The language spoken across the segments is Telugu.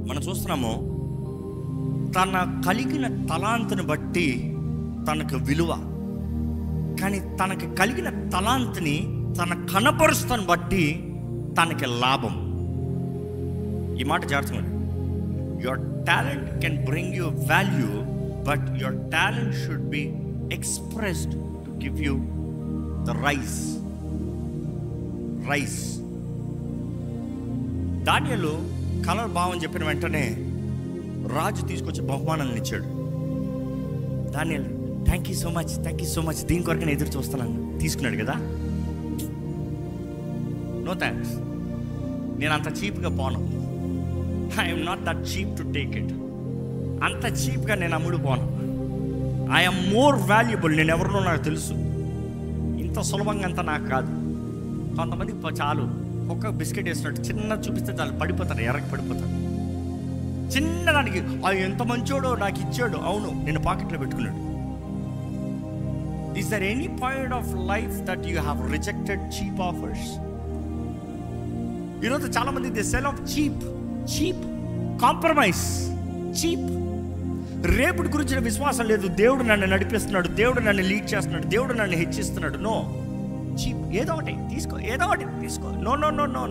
మనం చూస్తున్నాము, తన కలిగిన తలాంతుని బట్టి తనకు విలువ, కానీ తనకు కలిగిన తలాంతుని తన కనపరుస్తాను బట్టి తనకి లాభం. ఈ మాట జాగ్రత్తగా, your talent can bring you value, but your talent should be expressed to give you the rice. దానియేలు కలర్ భావం చెప్పిన వెంటనే రాజు తీసుకొచ్చి బహుమానాలను ఇచ్చాడు. దానియేలు థ్యాంక్ యూ సో మచ్, దీని కొరకు నేను ఎదురు చూస్తున్నాను. తీసుకున్నాడు కదా. నో థ్యాంక్స్, నేను అంత చీప్గా పోను. I'm not that cheap to take it. అంత చీప్గా నేను అమ్ముడు పోను. I'm more valuable. నేను ఎవరినో నాకు తెలుసు. ఇంత సులభంగా అంతా నాకు కాదు. కొంతమందికి చాలు, ఒక్క బిస్కెట్ వేసినట్టు చిన్న చూపిస్తే చాలు పడిపోతారు, ఎర్రకి పడిపోతారు. చిన్నదానికి ఎంత మంచోడో నాకు ఇచ్చాడు. అవును, నేను పాకెట్లో పెట్టుకున్నాడు. Is there any point of life that you have rejected cheap offers? ఈరోజు చాలా మంది they sell off cheap compromise, cheap. రేపటి గురించిన విశ్వాసం లేదు. దేవుడు నన్ను నడిపిస్తున్నాడు, దేవుడు నన్ను లీడ్ చేస్తున్నాడు, దేవుడు నన్ను హెచ్చిస్తున్నాడు. No, cheap. ఏదో ఒకటి తీసుకో.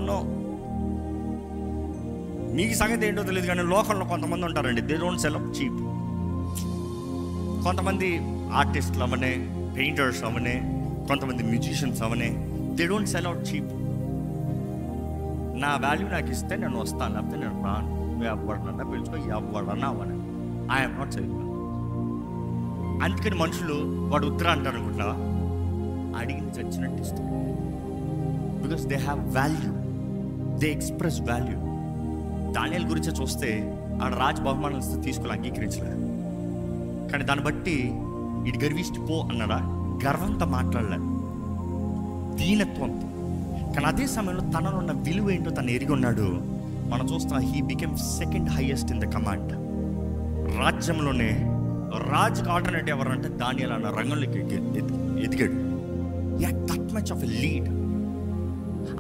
నో. మీకు సంగతి ఏంటో తెలియదు, కానీ లోకంలో కొంతమంది ఉంటారండి, they don't sell off cheap. కొంతమంది ఆర్టిస్టులు అవనే, పెయింటర్స్ అవనే, కొంతమంది మ్యూజిషియన్స్ అవనే, they don't sell out cheap. నా వాల్యూ నాకు ఇస్తే నేను వస్తాను, లేకపోతే నేను రాను. నువ్వు ఎవరినన్నా పిలుచుకో, ఎవరన్నా అవని. I'm not self. అందుకని మనుషులు వాడు ఉత్తరా అంటారు అనుకుంటున్నావా? అడిగింది చచ్చినట్టు ఇస్తారు. Because they have value, they express value. దానియేలు గురించి చూస్తే ఆడ రాజు బహుమానాలు తీసుకుని అంగీకరించలేదు, కానీ దాన్ని బట్టి ఇటు గర్విష్టి పో అన్నాడా? గర్వంతో మాట్లాడలేదు, దీనత్వంతో. కానీ అదే సమయంలో తనలో ఉన్న విలువ ఏంటో తను ఎరిగి ఉన్నాడు. మనం చూస్తాం, he became second highest in the command. రాజ్యంలోనే రాజుకి ఆల్టర్నేటివ్ ఎవరంటే దానియేలు అన్న రంగంలోకి ఎదిగాడు. That much of a lead.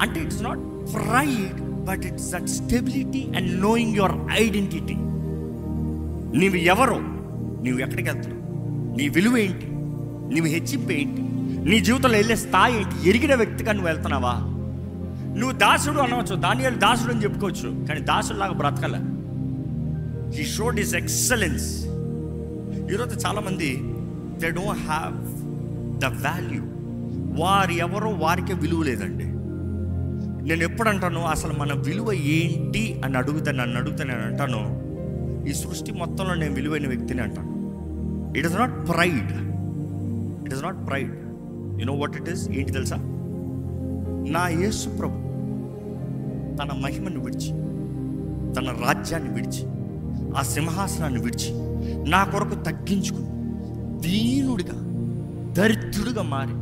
అంటే it's not pride, but it's that stability and knowing your identity. నీవు ఎవరో, నీవు ఎక్కడికి వెళ్తున్నావు, నీ విలువ ఏంటి, నీవు హెచ్చింపు ఏంటి, నీ జీవితంలో వెళ్ళే స్థాయి ఏంటి, ఎరిగిన వ్యక్తిగా నువ్వు వెళ్తున్నావా? నువ్వు దాసుడు అనవచ్చు, దానియేలు దాసుడు అని చెప్పుకోవచ్చు, కానీ దాసుడులాగా బ్రతకలే. He showed his excellence. ఈరోజు చాలామంది they don't have the value. వారు ఎవరో వారికే విలువ లేదండి. నేను ఎప్పుడు అంటాను, అసలు మన విలువ ఏంటి అని నన్ను అడిగితే నేను అంటాను, ఈ సృష్టి మొత్తంలో నేను విలువైన వ్యక్తిని అంటాను. It is not pride. You know what it is? ఏంటి తెలుసా? నా యేసు ప్రభు తన మహిమను విడిచి, తన రాజ్యాన్ని విడిచి, ఆ సింహాసనాన్ని విడిచి నా కొరకు తగ్గించుకుని దీనుడిగా, దరిద్రుడిగా మారి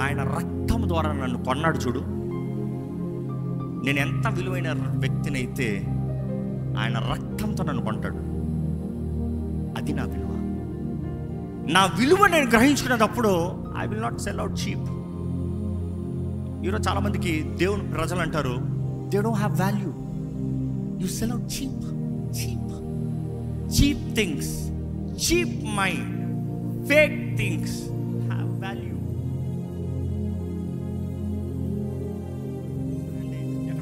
ఆయన రక్తం ద్వారా నన్ను కొన్నాడు. చూడు, నేను ఎంత విలువైన వ్యక్తినైతే ఆయన రక్తంతో నన్ను కొంటాడు. అది నా విలువ. నా విలువ నేను గ్రహించుకునేటప్పుడు I will not sell out cheap. ఈరోజు చాలామందికి దేవుని ప్రజలు అంటారు, they don't have value. You sell out cheap things, cheap mind, fake things have value.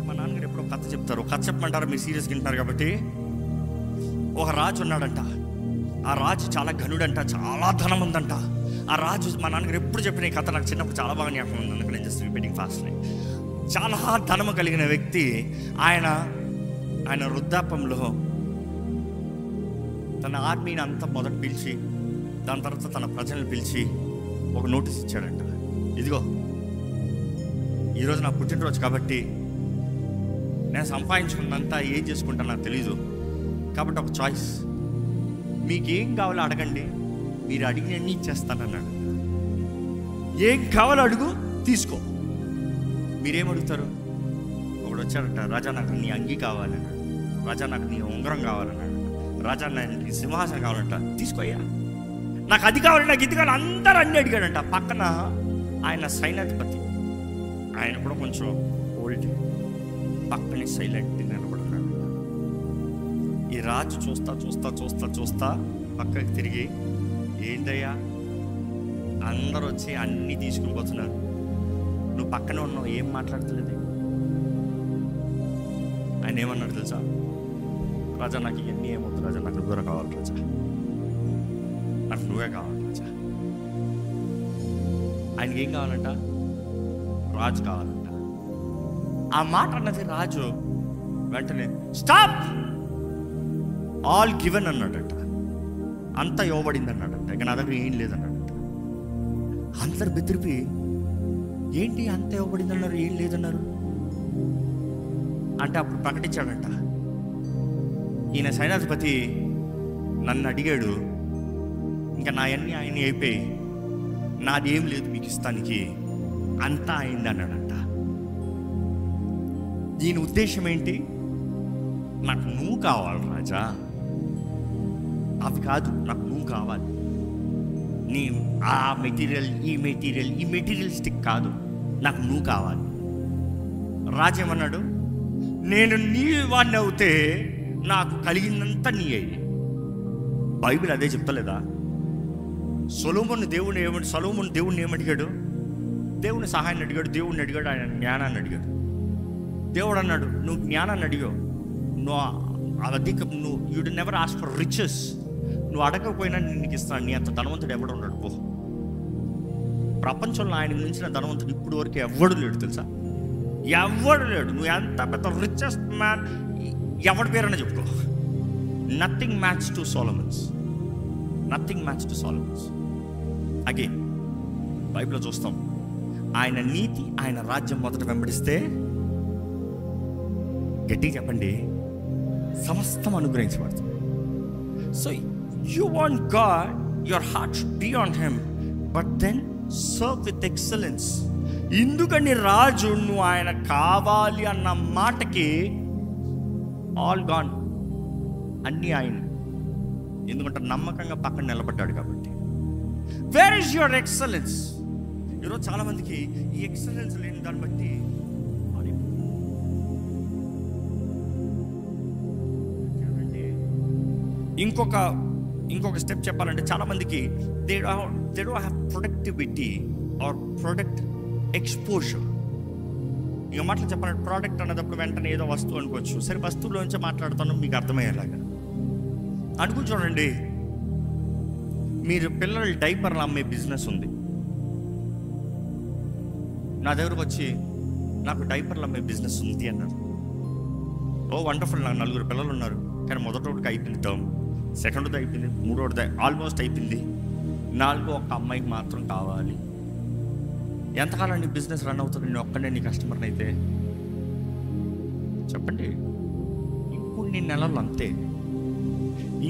మా నాన్నగారు ఎప్పుడో కథ చెప్తారు. కథ చెప్పమంటారు, మీరు సీరియస్గా వింటున్నారు కాబట్టి. ఒక రాజు ఉన్నాడంట. ఆ రాజు చాలా ఘనుడంట, చాలా ధనం ఉందంట. ఆ రాజు, మా నాన్నగారు ఎప్పుడు చెప్పిన ఈ కథ నాకు చిన్నప్పుడు చాలా బాగా జ్ఞాపకం ఉంది, అందుకని నేను జస్ట్ రిపీటింగ్ ఫాస్ట్లీ. చాలా ధనము కలిగిన వ్యక్తి ఆయన వృద్ధాపంలో తన ఆర్మీని అంతా మొదట పిలిచి, దాని తర్వాత తన ప్రజలను పిలిచి ఒక నోటీస్ ఇచ్చాడంట. ఇదిగో, ఈరోజు నా పుట్టినరోజు కాబట్టి నేను సంపాదించుకున్నంతా ఏం చేసుకుంటా నాకు తెలీదు, కాబట్టి ఒక చాయిస్, మీకేం కావాలో అడగండి, మీరు అడిగినన్ని ఇచ్చేస్తానన్నాడు. ఏం కావాలో అడుగు, తీసుకో. మీరేం అడుగుతారు? ఒకడు వచ్చాడంట, రాజా నాకు నీ అంగీ కావాలన్నాడు, రాజా నాకు నీ ఉంగరం కావాలన్నాడు, రాజా నాకు సింహాసనం కావాలంట. తీసుకోయ్యా, నాకు అది కావాలి, నాకు ఇది కావాలి, అందరూ అన్నీ అడిగాడంట. పక్కన ఆయన సైన్యాధిపతి, ఆయన కూడా కొంచెం ఓల్డ్, పక్కనే సైలెంట్ నిలబడున్నాడు. ఈ రాజు చూస్తా చూస్తా చూస్తా చూస్తా పక్కకి తిరిగి, ఏంటయ్యా అందరూ వచ్చి అన్నీ తీసుకుని పోతున్నారు, నువ్వు పక్కనే ఉన్నావు, ఏం మాట్లాడతలేదు. ఆయన ఏమన్నాడు తెలుసా? రాజా నాకు ఇవన్నీ ఏమవుతుంది రాజా, నాకు నువ్వే కావాలి రాజా, నాకు నువ్వే కావాలి రాజా. ఆయనకి ఏం కావాలంట? రాజు కావాలంట. ఆ మాట అన్నది రాజు వెంటనే స్టాప్, ఆల్ గివెన్ అన్నాడట. అంతా ఇవ్వబడింది అన్నాడట. ఇక నా దగ్గర ఏం లేదన్నాడట. అందరు బెదిరిపి, ఏంటి అంత ఇవ్వబడింది అన్నారు, ఏం లేదన్నారు అంటే అప్పుడు ప్రకటించాడంట, ఈయన సైన్యాధిపతి నన్ను అడిగాడు, ఇంకా నా అన్నీ ఆయన అయిపోయి నాది ఏం లేదు మీకు ఇస్తానికి, అంతా అయింది అన్నాడంట. దీని ఉద్దేశం ఏంటి? నాకు నువ్వు కావాలి రాజా, అవి కాదు, నాకు నువ్వు కావాలి. నీ ఆ మెటీరియల్ ఈ మెటీరియలిస్టిక్ కాదు, నాకు నువ్వు కావాలి. రాజేమన్నాడు? నేను నీ వాడిని అవుతే నాకు కలిగిందంతా నీ అయ్యి. బైబిల్ అదే చెప్తలేదా? సొలొమోను దేవుణ్ణి ఏమడిగాడు? దేవుని సహాయాన్ని అడిగాడు, దేవుణ్ణి అడిగాడు, ఆయన జ్ఞానాన్ని అడిగాడు. దేవుడు అన్నాడు, నువ్వు జ్ఞానాన్ని అడిగావు, నువ్వు you do never ask for riches, నువ్వు అడగకపోయినా నేను నీకు ఇస్తాను, నీ అంత ధనవంతుడు ఎవడు ఉన్నాడు పో. ప్రపంచంలో ఆయన మించిన ధనవంతుడు ఇప్పుడు వరకు ఎవడు లేడు తెలుసా? ఎవడు లేడు. నువ్వు ఎంత పెద్ద రిచెస్ట్ మ్యాన్, ఎవడి పేరన్నా చెప్పుకో, nothing match to Solomon's, nothing match to Solomon's. Again బైబిల్లో చూస్తాం, ఆయన నీతి ఆయన రాజ్యం మొదట వెంబడిస్తే, గట్టిగా చెప్పండి, సమస్తం అనుగ్రహించబడుతుంది. So you want God, your heart should be on him, but then serve with excellence. ఎందుకని రాజు నువ్వు ఆయన కావాలి అన్న మాటకి ఆల్ గాన్, అన్నీ ఆయన. ఎందుకంటే నమ్మకంగా పక్కన నిలబడ్డాడు కాబట్టి. Where is your excellence? ఈరోజు చాలా మందికి ఈ ఎక్సలెన్స్ లేని దాన్ని బట్టి ఇంకొక స్టెప్ చెప్పాలంటే, చాలా మందికి they don't have productivity or product exposure. ఇక మాటలు చెప్పాలంటే, ప్రోడక్ట్ అన్నదప్పుడు వెంటనే ఏదో వస్తువు అనుకోవచ్చు. సరే, వస్తువులోంచి మాట్లాడుతాను మీకు అర్థమయ్యేలాగా అనుకుని చూడండి. మీరు పిల్లల డైపర్లు అమ్మే బిజినెస్ ఉంది. నా దగ్గరకు వచ్చి నాకు డైపర్లు అమ్మే బిజినెస్ ఉంది అన్నారు. ఓ వండర్ఫుల్, నాకు 4 పిల్లలు ఉన్నారు, కానీ మొదటోడికి అయిపోయింది టర్మ్, సెకండ్ది అయిపోయింది, మూడోది ఆల్మోస్ట్ అయిపోయింది, 4వ ఒక అమ్మాయికి మాత్రం కావాలి. ఎంతకాలం నీ బిజినెస్ రన్ అవుతుంది? నేను ఒక్కడే నీ కస్టమర్ని అయితే చెప్పండి. ఇంకొన్ని నెలలు అంతే.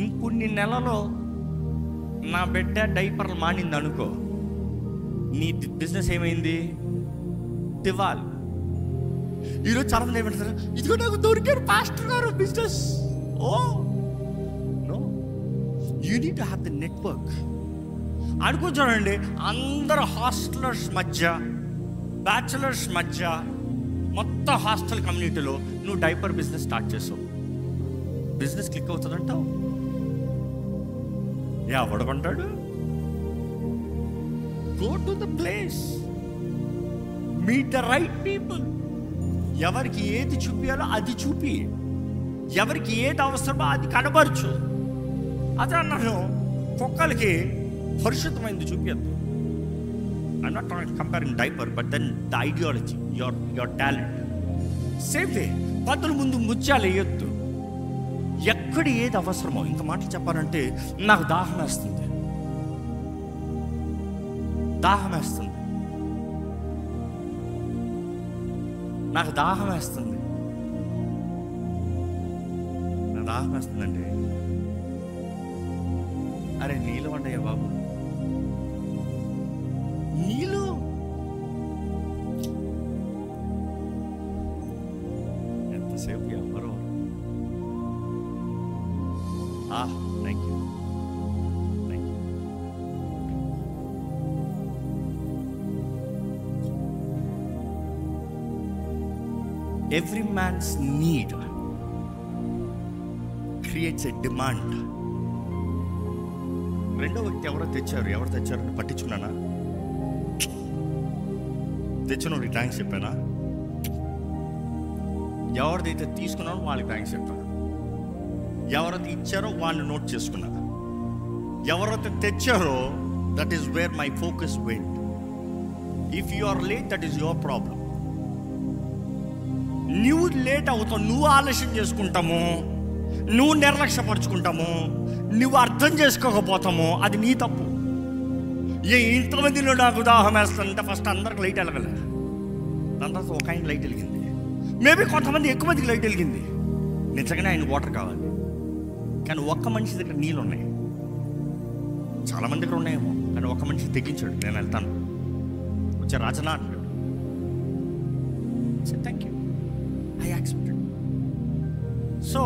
ఇంకొన్ని నెలలో నా బిడ్డ డైపర్లు మానింది అనుకో, నీ బిజినెస్ ఏమైంది? దివాలి. ఈరోజు చాలా మంది ఏమంటారు, ఇదిగో నాకు దొరికారు పాస్టర్ గారు business. Oh no, you need to have the network. అనుకో చూడండి, అందరు హాస్టలర్స్ మధ్య, బ్యాచులర్స్ మధ్య, మొత్తం హాస్టల్ కమ్యూనిటీలో నువ్వు డైపర్ బిజినెస్ స్టార్ట్ చేసావు. బిజినెస్ క్లిక్ అవుతుందంటావు? ఎవడమంటాడు? Go to the place, meet the right people. ఎవరికి ఏది చూపించాలో అది చూపి, ఎవరికి ఏది అవసరమో అది కనబరచు. అదే అన్నాను, కుక్కలకి పరిశుద్ధమైంది చూపించద్దు. I'm not comparing diaper, but then the ideology, your talent. Same way పదుల ముందు ముత్యాలు వేయొద్దు. ఎక్కడ ఏది అవసరమో, ఇంకా మాటలు చెప్పాలంటే నాకు దాహం వేస్తుంది, నాకు దాహం వేస్తుందండి. అరే నీళ్ళు వండయ్యా బాబు, నీళ్ళు. ఎంతసేపు ఎవరు? Thank you. Every man's need creates a demand. రెండో వ్యక్తి ఎవరు తెచ్చారని పట్టించుకున్నానా? తెచ్చినోడికి థ్యాంక్స్ చెప్పానా? ఎవరిదైతే తీసుకున్నారో వాళ్ళకి థ్యాంక్స్ చెప్పాను. ఎవరైతే ఇచ్చారో వాళ్ళని నోట్ చేసుకున్నా. ఎవరైతే తెచ్చారో that is where my focus went. If you are late, that is your problem. నువ్వు లేట్ అవుతావు, నువ్వు ఆలస్యం చేసుకుంటాము, నువ్వు నిర్లక్ష్యపరుచుకుంటాము, నువ్వు అర్థం చేసుకోకపోతాము, అది నీ తప్పు. ఇంతమందిలో నాకు దాహం వేస్తుందంటే ఫస్ట్ అందరికి లైట్ వెళ్ళగల, దాని తర్వాత ఒక ఆయన లైట్ వెలిగింది. మేబీ కొంతమంది ఎక్కువ మందికి లైట్ వెలిగింది, నిజంగానే ఆయన వాటర్ కావాలి. కానీ ఒక్క మనిషి దగ్గర నీళ్ళు ఉన్నాయి, చాలామంది దగ్గర ఉన్నాయేమో, కానీ ఒక్క మనిషి తెగించాడు, నేను వెళ్తాను వచ్చే రాజనా అంటాడు. Thank you, I accepted. So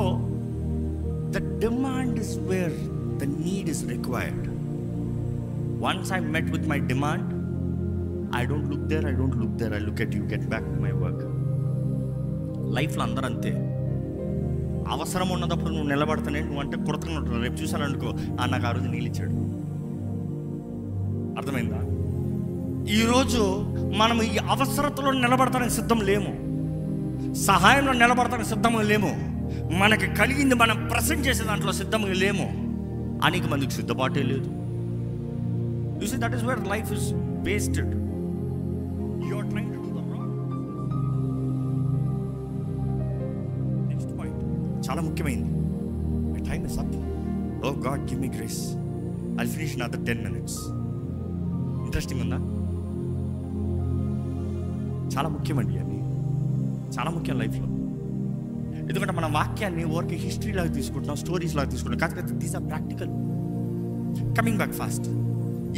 the demand is where the need is required. Once I met with my demand, I don't look there, I look at you, get back to my work. లైఫ్లో అందరూ అంతే. అవసరం ఉన్నప్పుడు నువ్వు నిలబడతానే, నువ్వు అంటే కుడతగా ఉంటావు. రేపు చూసాను అనుకో, నాకు ఆ రోజు నీళ్ళు ఇచ్చాడు. అర్థమైందా? ఈరోజు మనం ఈ అవసరతలో నిలబడతానికి సిద్ధం లేము, సహాయంలో నిలబడతానికి సిద్ధంగా లేము, మనకి కలిగింది మనం ప్రజెంట్ చేసే దాంట్లో సిద్ధంగా లేము. అనేక మందికి సిద్ధపాటే లేదు. You see, that is where life is wasted. You are trying to do the wrong. Next point, చాలా ముఖ్యమైనది. My time is up. Oh God, give me grace. I'll finish another 10 minutes. Interesting ఉందా? చాలా ముఖ్యమండి అది, చాలా ముఖ్యం లైఫ్లో. ఎందుకంటే మన వాక్యాన్ని ఊరికే హిస్టరీ లాగా తీసుకుంటున్నాం, స్టోరీస్ లాగా తీసుకుంటాం. కాకపోతే these are practical. Coming back fast.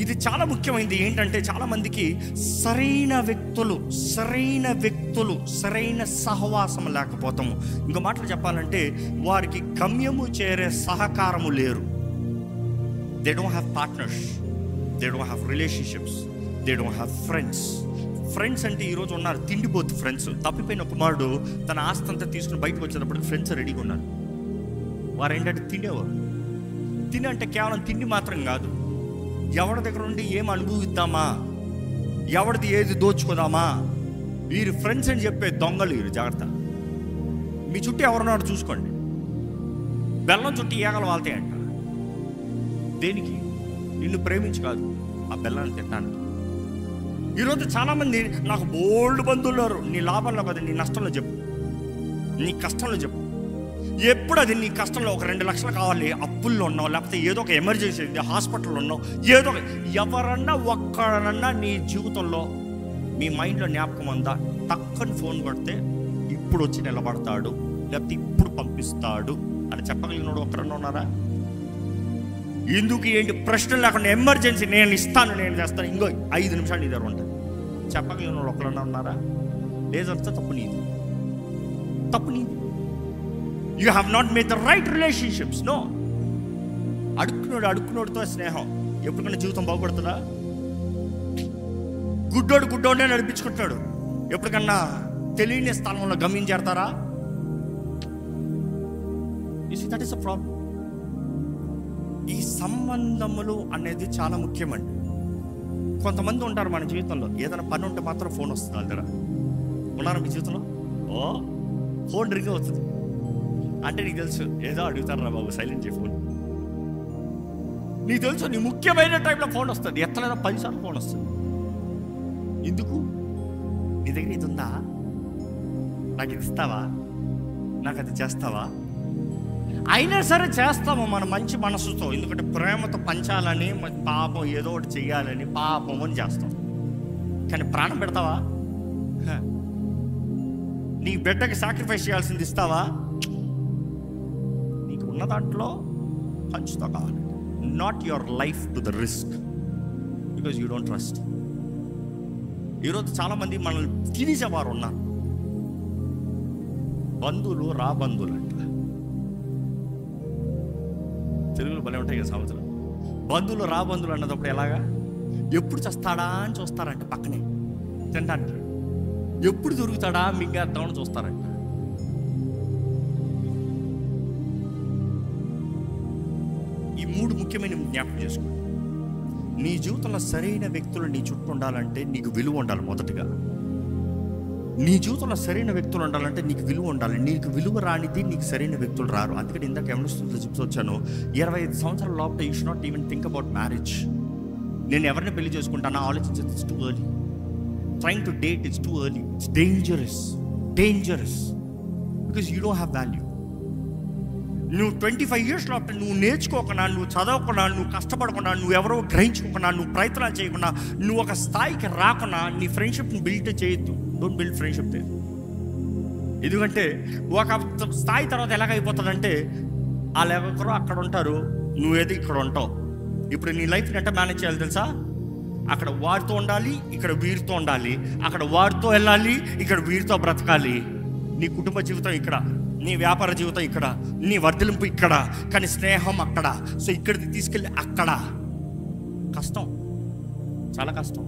ఇది చాలా ముఖ్యమైనది. ఏంటంటే చాలా మందికి సరైన వ్యక్తులు, సరైన సహవాసం లేకపోతాము. ఇంకో మాటలు చెప్పాలంటే వారికి గమ్యము చేరే సహకారము లేరు. They don't have partners, they don't have relationships, they don't have friends. Friends అంటే ఈరోజు ఉన్నారు తిండిపోతు ఫ్రెండ్స్. తప్పిపోయిన కుమారుడు తన ఆస్తి అంతా తీసుకుని బయటకు వచ్చేటప్పుడు ఫ్రెండ్స్ రెడీగా ఉన్నారు. వారు ఏంటంటే తినేవారు. తిని అంటే కేవలం తిండి మాత్రం కాదు, ఎవరి దగ్గర నుండి ఏం అనుభవిద్దామా, ఎవరిది ఏది దోచుకుందామా. వీరు ఫ్రెండ్స్ అని చెప్పే దొంగలు వీరు. జాగ్రత్త, మీ చుట్టూ ఎవరున్నాడు చూసుకోండి. బెల్లం చుట్టూ ఏగలు వాళ్తాయంట. దేనికి? నిన్ను ప్రేమించి కాదు, ఆ బెల్లాన్ని తినడానికి. ఈరోజు చాలామంది నాకు బోల్డ్ బంధువులు ఉన్నారు. నీ లాభంలో కాదు, నీ నష్టంలో చెప్పు, నీ కష్టంలో చెప్పు. ఎప్పుడు అది నీ కష్టంలో ఒక 2 లక్షలు కావాలి, అప్పుల్లో ఉన్నావు, లేకపోతే ఏదో ఒక ఎమర్జెన్సీ అయింది, హాస్పిటల్లో ఉన్నావు, ఏదో ఎవరన్నా ఒక్కడన్నా నీ జీవితంలో మీ మైండ్లో జ్ఞాపకం ఉందా? టక్కని ఫోన్ కొడితే ఇప్పుడు వచ్చి నిలబడతాడు, లేకపోతే ఇప్పుడు పంపిస్తాడు అని చెప్పగలిగినోడు ఒక్కరన్నా ఉన్నారా? ఎందుకు ఏంటి ప్రశ్న లేకుండా ఎమర్జెన్సీ నేను ఇస్తాను, నేను చేస్తాను, ఇంకో 5 నిమిషాలు నీ దగ్గర ఉంటుంది చెప్పగలిగినోడు ఒక్కరన్నా ఉన్నారా? లేదంటే తప్పు నీది. You have not made the right relationships. No. అడుక్కునోడితో స్నేహం ఎప్పటికన్నా జీవితం బాగుపడుతుందా? గుడ్డోడే నడిపించుకుంటాడు, ఎప్పటికన్నా తెలియని స్థలంలో గమ్యం చేరతారా? That is a problem. ఈ సంబంధములు అనేది చాలా ముఖ్యమండి. కొంతమంది ఉంటారు మన జీవితంలో, ఏదైనా పని ఉంటే మాత్రం ఫోన్ వస్తుంది వాళ్ళ దగ్గర. ఉన్నారా మీ జీవితంలో? ఫోన్ రింగ్ అవుతుంది అంటే నీకు తెలుసు ఏదో అడుగుతారు రా బాబు, సైలెంట్ చేయి ఫోన్. నీకు తెలుసు నీ ముఖ్యమైన టైంలో ఫోన్ వస్తుంది, ఎత్తలేదా 10 సార్లు ఫోన్ వస్తుంది. ఎందుకు? నీ దగ్గర ఇది ఉందా, నాకు ఇది ఇస్తావా, నాకు అది చేస్తావా? అయినా సరే చేస్తాము మన మంచి మనసుతో, ఎందుకంటే ప్రేమతో పంచాలని, పాపం ఏదో ఒకటి చెయ్యాలని పాపం అని చేస్తాం. కానీ ప్రాణం పెడతావా? నీ బిడ్డకి సాక్రిఫైస్ చేయాల్సింది ఇస్తావా? ఉన్న దాంట్లో పంచుతో కావాలి. Not your life to the risk, because you don't trust. ఈరోజు చాలామంది మనల్ని తినేసేవారు ఉన్నారు. బంధువులు బంధువులు అంట, తెలుగులో భలే ఉంటాయి కదా సామెతలు. బంధువులు బంధువులు అన్నదప్పుడు ఎలాగా? ఎప్పుడు చేస్తాడా అని చూస్తారంట, పక్కనే తినడానికి ఎప్పుడు దొరుకుతాడా మింగేద్దామని చూస్తారంట. మూడు ముఖ్యమైన జ్ఞాపకం చేసుకోండి. నీ జీవితంలో సరైన వ్యక్తులు నీ చుట్టూ ఉండాలంటే నీకు విలువ ఉండాలి. మొదటిగా నీ జీవితంలో సరైన వ్యక్తులు ఉండాలంటే నీకు విలువ ఉండాలి. నీకు విలువ రానిది నీకు సరైన వ్యక్తులు రారు. అందుకని ఇందాక ఏమనిస్తుందో చెప్తూ వచ్చాను, 25 సంవత్సరాల లోపల you should not even think about marriage. నేను ఎవరిని పెళ్లి చేసుకుంటానో ఆలోచించేది. It's too early. Trying to date it's too early. It's dangerous because you don't have value. నువ్వు 25 years లోపల నువ్వు నేర్చుకోకుండా, నువ్వు చదవకుండా, నువ్వు కష్టపడకుండా, నువ్వు ఎవరో గ్రహించుకోకుండా, నువ్వు ప్రయత్నాలు చేయకుండా, నువ్వు ఒక స్థాయికి రాకుండా నీ ఫ్రెండ్షిప్ని బిల్డ్ చేయొద్దు. Don't build friendship there. ఎందుకంటే ఒక స్థాయి తర్వాత ఎలాగైపోతుందంటే వాళ్ళు ఎవరో అక్కడ ఉంటారు, నువ్వేది ఇక్కడ ఉంటావు. ఇప్పుడు నీ లైఫ్ని ఎంత మేనేజ్ చేయాలి తెలుసా? అక్కడ వారితో ఉండాలి, ఇక్కడ వీరితో ఉండాలి. అక్కడ వారితో వెళ్ళాలి, ఇక్కడ వీరితో బ్రతకాలి. నీ కుటుంబ జీవితం ఇక్కడ, నీ వ్యాపార జీవితం ఇక్కడ, నీ వర్ధలింపు ఇక్కడ, కానీ స్నేహం అక్కడ. సో ఇక్కడికి తీసుకెళ్ళి అక్కడ కష్టం, చాలా కష్టం.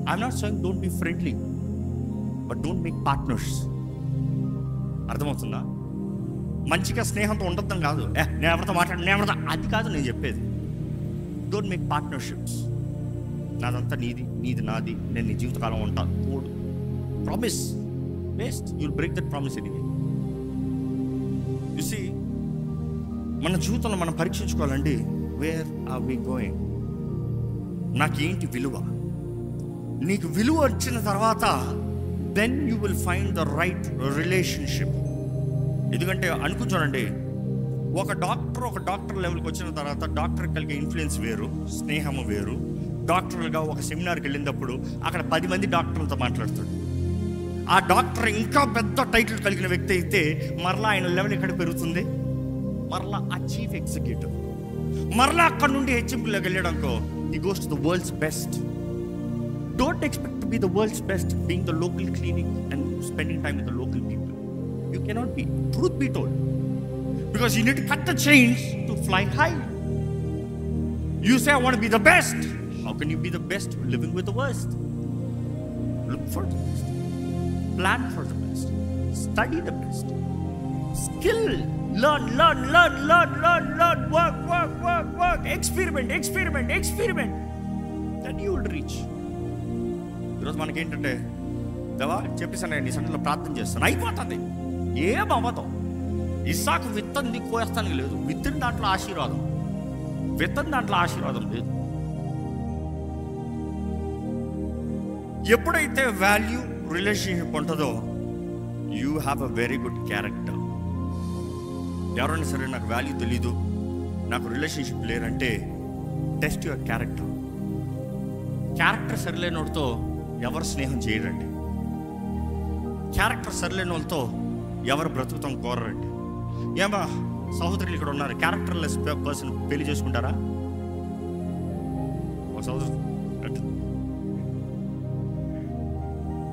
I'm not saying don't be friendly, but don't make partners. అర్థమవుతుందా? మంచిగా స్నేహంతో ఉండొద్దని కాదు, నేను ఎవరితో మాట్లాడు అది కాదు నేను చెప్పేది. Don't make partnerships. నాదంతా నీది నాది, నేను నీ జీవితకాలం ఉంటాను తోడు. Promise waste, you'll break that promise anyway. You see, మన జీవితంలో మనం పరీక్షించుకోవాలండి. Where are we going? నాకేంటి విలువ? నీకు విలువ వచ్చిన తర్వాత then you will find the right relationship. ఎందుకంటే అనుకుంటానండి, ఒక డాక్టర్ లెవెల్కి వచ్చిన తర్వాత డాక్టర్ కలిగే ఇన్ఫ్లుయెన్స్ వేరు, స్నేహము వేరు. డాక్టర్గా ఒక సెమినార్కి వెళ్ళినప్పుడు అక్కడ 10 మంది డాక్టర్లతో మాట్లాడుతాడు. ఆ డాక్టర్ ఇంకా పెద్ద టైటిల్ కలిగిన వ్యక్తి అయితే మరలా ఆయన లెవెల్ ఎక్కడ పెరుగుతుంది? మరలా ఆ చీఫ్ ఎగ్జిక్యూటివ్. మరలా అక్కడ నుండి హెచ్ఎంపీలోకి వెళ్ళడానికో he goes to the world's best. Don't expect to be the world's best being the local clinic and spending time with the local people. You cannot be. Truth be told, because you need to cut the chains to fly high. You say I want to be the best. How can you be the best living with the worst? Look for the best, plan for the best, study the best, skill, learn, work, experiment, then you will reach. ఈరోజు మనకేంటంటే, దేవా చెప్పేసాను నీ సంఘంలో ప్రార్థన చేస్తాను, అయిపోతుంది. ఏం అవ్వదు. ఇస్సాకు విత్తంది కోస్తానికి లేదు, విత్తిన దాంట్లో ఆశీర్వాదం లేదు. ఎప్పుడైతే వాల్యూ రిలేషన్షిప్ ఉంటుందో you have a very good character. ఎవరైనా సరే నాకు వాల్యూ తెలీదు, నాకు రిలేషన్షిప్ లేరంటే టెస్ట్ యువర్ క్యారెక్టర్. క్యారెక్టర్ సరిలేని వాళ్ళతో ఎవరు స్నేహం చేయరండి. క్యారెక్టర్ సరిలేని వాళ్ళతో ఎవరు బ్రతుకుతాం కోరండి. ఏమా సహోదరులు ఇక్కడ ఉన్నారు, క్యారెక్టర్లెస్ పర్సన్ పెళ్లి చేసుకుంటారా? ఒక సహోదరు,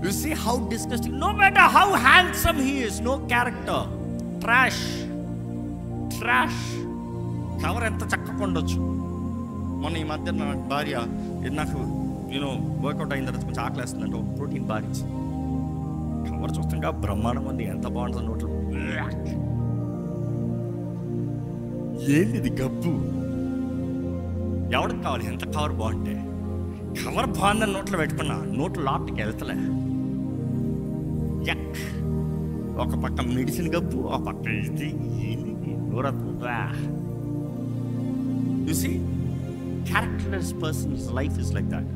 you see how disgusting, no matter how handsome he is, no character, trash. Cover ఎంత చక్కగా ఉండొచ్చు. మొన్న ఈ మధ్య నా భార్య నాకు వర్కౌట్ అయిన తర్వాత కొంచెం ఆకలేస్తుందంటే ఒక ప్రోటీన్ బార్ ఇచ్చి, కవర్ చూస్తుండగా బ్రహ్మాండం ఉంది, ఎంత బాగుంటుంది నోట్లో. ఏంది గబ్బు? ఎవరికి కావాలి? ఎంత కవర్ బాగుంటే కవర్ బాగుందని నోట్లో పెట్టుకున్నా, నోట్లో లోపలికి వెళ్తలే. ఒక పక్క మెడిసిన్ గబ్బు, ఒక పక్క ఇది నోరరా. You see, characterless persons life is like that.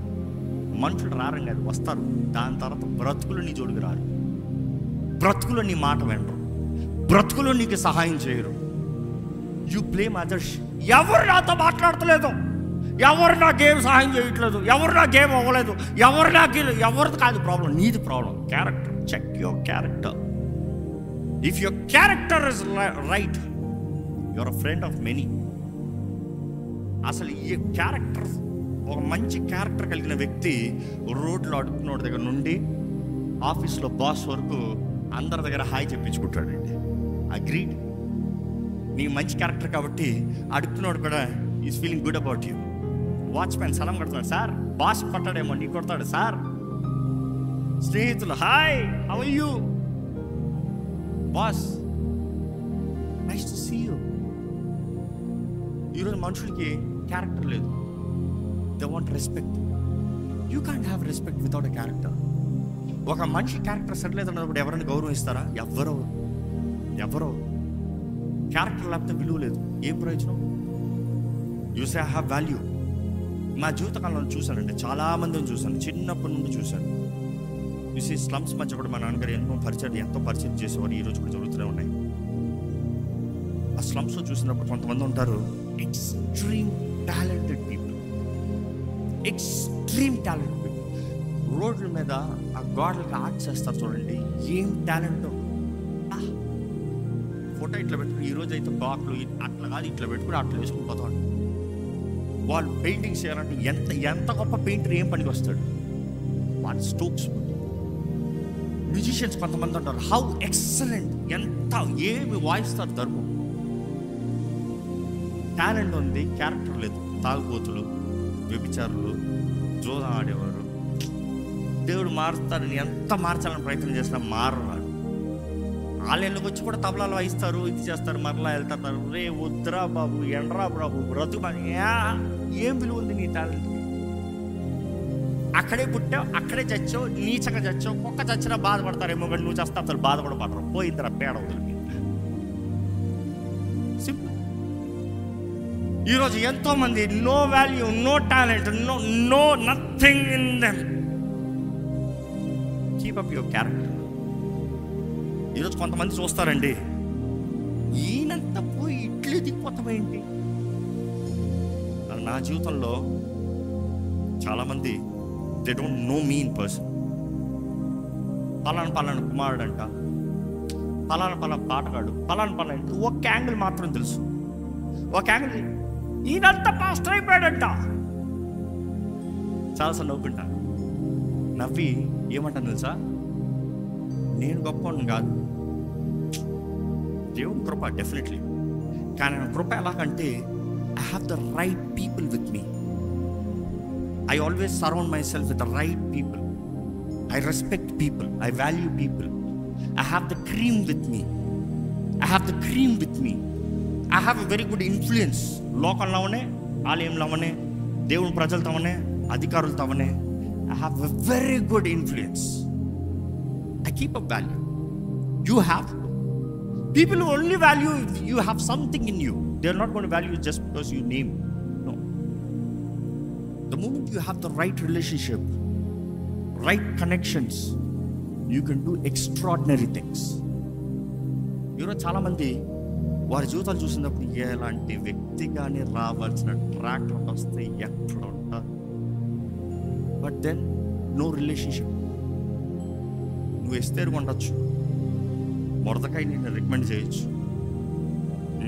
మనుషులు రారండి, అది వస్తారు. దాని తర్వాత బ్రతుకులు నీ జోడికి రారు, బ్రతుకులు నీ మాట వినరు, బ్రతుకులు నీకు సహాయం చేయరు. You blame others. ఎవరు నాతో మాట్లాడతలేదు, ఎవరు నాకేం సహాయం చేయట్లేదు, ఎవరు నాకేం అవ్వలేదు, ఎవరిది కాదు ప్రాబ్లం, నీది problem. Character. Check your character. If your character is right, your a friend of many. అసలు ఈ క్యారెక్టర్, ఒక మంచి క్యారెక్టర్ కలిగిన వ్యక్తి రోడ్లో అడుగుతున్నోడి దగ్గర నుండి ఆఫీస్లో బాస్ వరకు అందరి దగ్గర హాయ్ చెప్పించుకుంటాడండి. అగ్రీడ్. నీ మంచి క్యారెక్టర్ కాబట్టి అడుగుతున్నాడు కూడా is feeling good about you. Watchman సలం కొడుతున్నాడు, సార్. బాస్ కొట్టాడేమో, నీ కొడతాడు, సార్. స్నేహితులు, hi, how are you? Boss, nice to see you. ఈరోజు మనుషులకి క్యారెక్టర్ లేదు. They want respect. You can't have respect without a character. ఒక మనిషి క్యారెక్టర్ సరిలేదన్నప్పుడు ఎవరైనా గౌరవిస్తారా? ఎవరో క్యారెక్టర్ లేకపోతే విలువ లేదు. ఏం ప్రయోజనం? You say I have value. మా జీవితకాలంలో చూశానండి, చాలామందిని చూశాను, చిన్నప్పటి నుండి చూశాను. చూసి స్లమ్స్ మధ్య కూడా మా నాన్నగారు ఎంతో పరిచయం చేసేవారు. ఈరోజు కూడా జరుగుతూనే ఉన్నాయి. ఆ స్లమ్స్లో చూసినప్పుడు కొంతమంది ఉంటారు, extreme talented people, extreme talented people. రోడ్ల మీద ఆ గోడలకి ఆర్ట్ చేస్తారు చూడండి, ఏం టాలెంట్. ఫోటో ఇట్లా పెట్టుకుని ఈరోజు అయితే బాక్లు అట్లా కాదు, ఇట్లా పెట్టుకుని అట్లా వేసుకుని పోతా ఉంటారు. వాళ్ళు పెయింటింగ్స్ చేయాలంటే ఎంత గొప్ప పెయింటర్ ఏం పనికి వస్తాడు? వాళ్ళు స్ట్రోక్స్. మ్యూజిషియన్స్ కొంతమంది ఉంటారు, హౌ ఎక్సలెంట్, ఎంత ఏమి వాయిస్తారు. ధర్మం టాలెంట్ ఉంది, క్యారెక్టర్ లేదు. తాగుబోతులు, వ్యభిచారులు, జోదం ఆడేవారు. దేవుడు మారుస్తారని ఎంత మార్చాలని ప్రయత్నం చేసినా మారరాడు. వాళ్ళకి వచ్చి కూడా తబలాలు వాయిస్తారు, ఇది చేస్తారు, మరలా వెళ్తారు. రే వద్దురా బాబు, ఎండ్రా బాబు, బ్రతుకు. ఏం విలువ ఉంది నీ టాలెంట్? అక్కడే పుట్టావు, అక్కడే చచ్చావు, నీచగా చచ్చావు. ఒక్క చచ్చినా బాధపడతారేమో, కానీ నువ్వు చేస్తా అసలు బాధపడతారు. పోయిందిరా పేడ వదిలి. సింపుల్. ఈరోజు ఎంతో మంది no value, no talent, no nothing in them. Keep up your character. ఈరోజు కొంతమంది చూస్తారండి, ఈయనంతా పోయి ఇట్లే దిగిపోతామేంటి? నా జీవితంలో చాలామంది they don't know me in person. పలానా కుమారుడు అంట, పలానా పాటగాడు, పలానా ఒక యాంగిల్ మాత్రం తెలుసు. ఒక యాంగిల్ ఈయనంతా పాస్టర్ అయిపోయాడంట. చాలాసార్లు నవ్వుకుంటా. నవ్వి ఏమంటాను తెలుసా? నేను గొప్పవాడిని కాదు, దేవుని కృప డెఫినెట్లీ. కానీ కృప ఎలాగంటే, I have the right people with me. I always surround myself with the right people. I respect people. I value people. I have the cream with me. I have a very good influence. లోకంలోనే, ఆలయంలోనే, దేవుని ప్రజలతోనే, అధికారులతోనే. I have a very good influence. I keep up value. You have people who only value if you have something in you. They are not going to value just because you name. No. The moment you have the right relationship, right connections, you can do extraordinary things. ఈరోజు చాలామంది వారి జీవితాలు చూసినప్పుడు ఎలాంటి వ్యక్తి కానీ రావాల్సిన ట్రాక్లో వస్తే ఎక్కడ ఉంటారు. But then no relationship. నువ్వు ఎస్తేరు ఉండొచ్చు, మొరదకాయ నిన్ను రికమెండ్ చేయొచ్చు,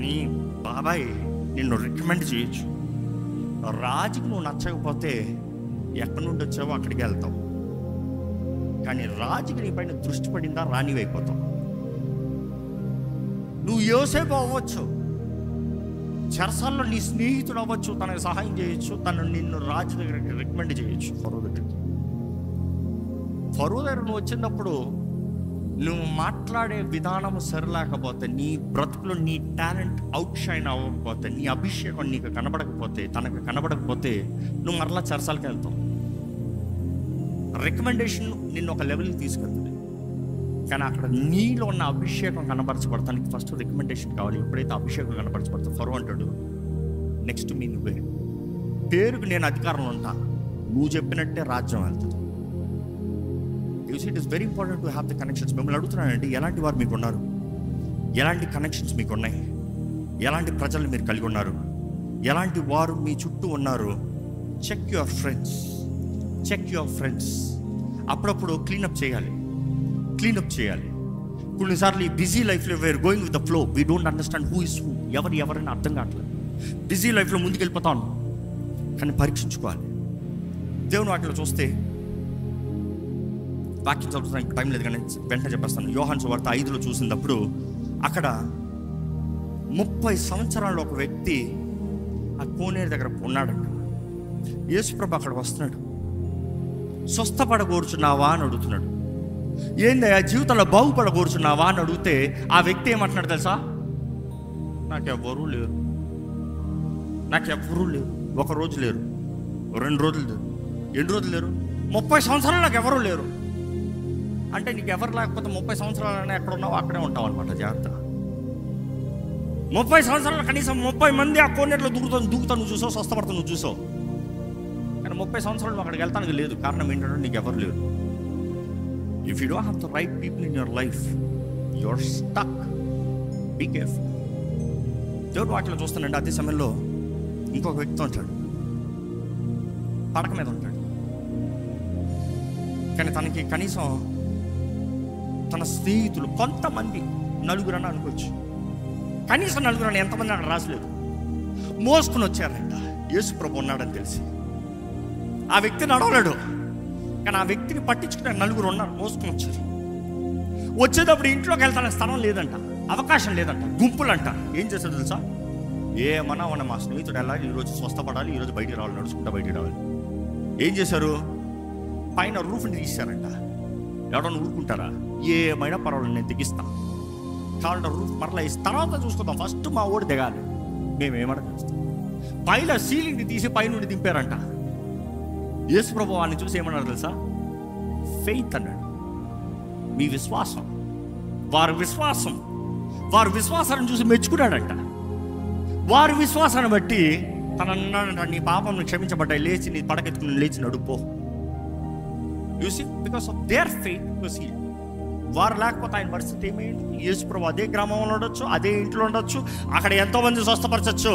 నీ బాబాయ్ నిన్ను రికమెండ్ చేయొచ్చు. రాజుకి నువ్వు నచ్చకపోతే ఎక్కడి నుండి వచ్చావో అక్కడికి వెళ్తావు. కానీ రాజుకి నీ పైన దృష్టి పడిందా రానివైపోతావు. నువ్వు యోసేపు అవ్వచ్చు, చెరసాల్లో నీ స్నేహితుడు అవ్వచ్చు, తనకు సహాయం చేయొచ్చు, నిన్ను రాజు దగ్గరికి రికమెండ్ చేయొచ్చు, ఫరో దగ్గరికి. ఫరో దగ్గర నువ్వు వచ్చినప్పుడు నువ్వు మాట్లాడే విధానం సరిలేకపోతే, నీ బ్రతుకులో నీ టాలెంట్ అవుట్ షైన్ అవ్వకపోతే, నీ అభిషేకం నీకు కనబడకపోతే, తనకు కనబడకపోతే, నువ్వు మరలా చెరసాలకి వెళ్తావు. రికమెండేషన్ నిన్ను ఒక లెవెల్కి తీసుకెళ్తుంది. కానీ అక్కడ నీలో ఉన్న అభిషేకం కనబరచబడతానికి ఫస్ట్ రికమెండేషన్ కావాలి. ఎప్పుడైతే అభిషేకం కనబరచబడుతుంది, ఫరో అంటాడు, నెక్స్ట్ మీ నువ్వే. పేరుకు నేను అధికారంలో ఉంటా, నువ్వు చెప్పినట్టే రాజ్యం వెళ్తుంది. It is very important to have the connections. మిమ్మల్ని అడుగుతున్నానండి, ఎలాంటి వారు మీకు ఉన్నారు? ఎలాంటి కనెక్షన్స్ మీకు ఉన్నాయి? ఎలాంటి ప్రజలు మీరు కలిగి ఉన్నారు? ఎలాంటి వారు మీ చుట్టూ ఉన్నారు? Check your friends. అప్పుడప్పుడు క్లీనప్ చేయాలి. కొన్నిసార్లు ఈ బిజీ లైఫ్లో where going with the flow, we don't understand who is who, ఎవరిని అర్థం కావట్లేదు. బిజీ లైఫ్లో ముందుకు వెళ్ళిపోతాను, కానీ పరీక్షించుకోవాలి. దేవుని వాటిలో చూస్తే, వాక్యం చదువుతానికి టైం లేదు కానీ వెంటనే చెప్పేస్తాను. యోహాను సువార్త 5లో చూసినప్పుడు అక్కడ 30 సంవత్సరాలు ఒక వ్యక్తి ఆ కోనేరు దగ్గర ఉన్నాడంట. యేసుప్రభు అక్కడ వస్తున్నాడు. స్వస్థపడకూర్చున్నావా అని అడుగుతున్నాడు. ఏంది ఆ జీవితంలో బాగుపడకూర్చున్నావా అని అడిగితే ఆ వ్యక్తి ఏమంటున్నాడు తెలుసా? నాకెవరూ లేరు. నాకు ఎవరూ లేరు. ఒక రోజు లేరు, 2 రోజులు లేరు, ఎన్ని రోజులు లేరు, 30 సంవత్సరాలు నాకు ఎవరూ లేరు. అంటే నీకు ఎవరు లేకపోతే 30 సంవత్సరాలైనా ఎక్కడ ఉన్నావు అక్కడే ఉంటావు అనమాట. జాగ్రత్త. 30 సంవత్సరాలు కనీసం 30 మంది ఆ కోనేట్లో దూకుతా నువ్వు చూసావు, స్వస్థపడతా నువ్వు చూసావు. కానీ 30 సంవత్సరాలు అక్కడికి వెళ్తానికి లేదు. కారణం ఏంటంటే నీకు ఎవరు లేరు. If you don't have the right people in your life, you are stuck. Be careful. దేవుడు వాటిలో చూస్తానండి, అదే సమయంలో ఇంకొక వ్యక్తి ఉంటాడు, పడక మీద ఉంటాడు. కానీ తనకి కనీసం తన స్నేహితులు కొంతమంది, 4 అని అనుకోవచ్చు, కనీసం 4 అని, ఎంతమంది అక్కడ రాసలేదు, మోసుకుని వచ్చారంట. యేసు ప్రభు ఉన్నాడని తెలిసి ఆ వ్యక్తి నడవలేడు, కానీ ఆ వ్యక్తిని పట్టించుకునే 4 ఉన్నారు, మోసుకుని వచ్చారు. వచ్చేటప్పుడు ఇంట్లోకి వెళ్తానికి స్థలం లేదంట, అవకాశం లేదంట, గుంపులంట. ఏం చేశారు తెలుసా? ఏమన్నా మన మా స్నేహితుడు ఎలా ఈరోజు స్వస్థపడాలి, ఈరోజు బయటికి రావాలి, నడుచుకుంటా బయటికి రావాలి. ఏం చేశారు? పైన రూఫ్ని తీశారంట. ఎవడన్నా ఊరుకుంటారా? ఏమైనా పర్వాలేదు, నేను దిగిస్తా, కావాలంటే రూఫ్ మరలా ఇస్తా, తర్వాత చూసుకుందాం, ఫస్ట్ మా ఓడి దిగాలి, మేమేమన్నా చేస్తాం. పైన సీలింగ్ని తీసి పైనుండి దింపారంట. యేసు ప్రభు వాడిని చూసి ఏమన్నారు తెలుసా? ఫెయిత్ అన్నాడు. మీ విశ్వాసం. వారి విశ్వాసాన్ని చూసి మెచ్చుకున్నాడంట. వారి విశ్వాసాన్ని బట్టి తన అన్నాడంట, నీ పాపం క్షమించబడ్డాయి, లేచి నీ పడకెత్తుకుని లేచి నడుపో. You see, because of their faith was healed. వారు లేకపోతే ఆయన పరిస్థితి ఏమైంది? యేసు ప్రభు అదే గ్రామంలో ఉండొచ్చు, అదే ఇంట్లో ఉండొచ్చు, అక్కడ ఎంతోమంది స్వస్థపరచచ్చు,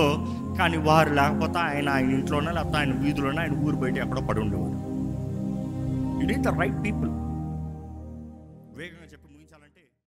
కానీ వారు లేకపోతే ఆయన ఇంట్లోనే, లేకపోతే ఆయన వీధిలోనే, ఆయన ఊరు బయట ఎక్కడో పడి ఉండేవాడు. You need the right people.